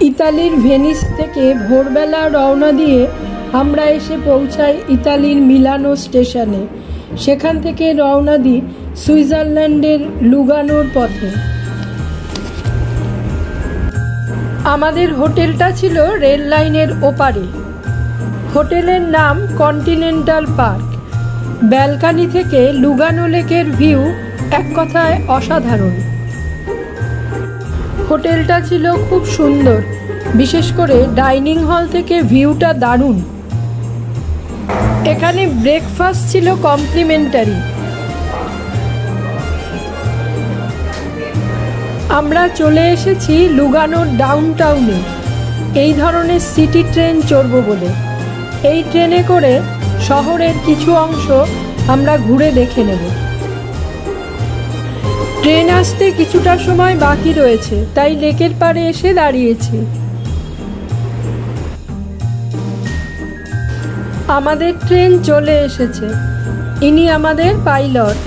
ইতালির ভেনিস থেকে ভোরবেলা রওনা দিয়ে আমরা এসে পৌঁছাই ইতালির মিলানো স্টেশনে। সেখান থেকে রওনা দিই সুইজারল্যান্ডের লুগানোর পথে। আমাদের হোটেলটা ছিল রেল লাইনের ওপারে। হোটেলের নাম কন্টিনেন্টাল পার্ক। ব্যালকানি থেকে লুগানো লেকের ভিউ এক কথায় অসাধারণ। হোটেলটা ছিল খুব সুন্দর, বিশেষ করে ডাইনিং হল থেকে ভিউটা দারুণ। এখানে ব্রেকফাস্ট ছিল কমপ্লিমেন্টারি। আমরা চলে এসেছি লুগানোর ডাউনটাউনে এই ধরনের সিটি ট্রেন চড়ব বলে। এই ট্রেনে করে শহরের কিছু অংশ আমরা ঘুরে দেখে নেব। ট্রেন আসতে কিছুটা সময় বাকি রয়েছে, তাই লেকের পাড়ে এসে দাঁড়িয়েছি। আমাদের ট্রেন চলে এসেছে। ইনি আমাদের পাইলট।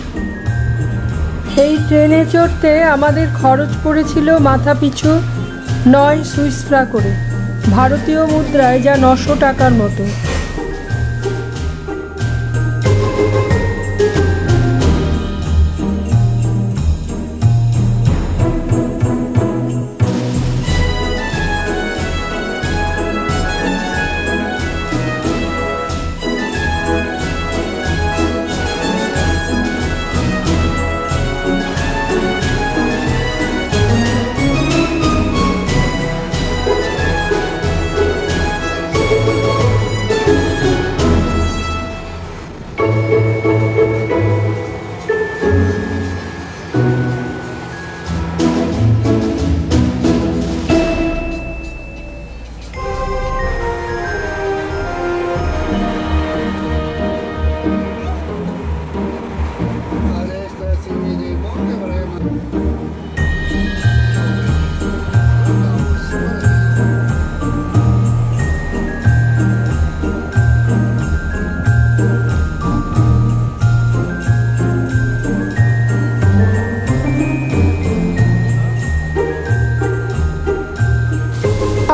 এই ট্রেনে চড়তে আমাদের খরচ পড়েছিল মাথাপিছু 9 সুইস ফ্রাঁ করে, ভারতীয় মুদ্রায় যা 900 টাকার মতো।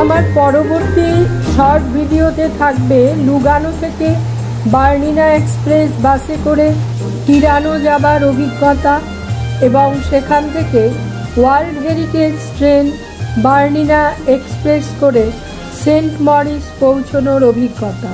আমার পরবর্তী শর্ট ভিডিওতে থাকবে লুগানো থেকে বার্নিনা এক্সপ্রেস বাসে করে টিরানো যাবার অভিজ্ঞতা এবং সেখান থেকে world heritage train Bernina express করে সেন্ট মরিস পৌঁছানোর অভিজ্ঞতা।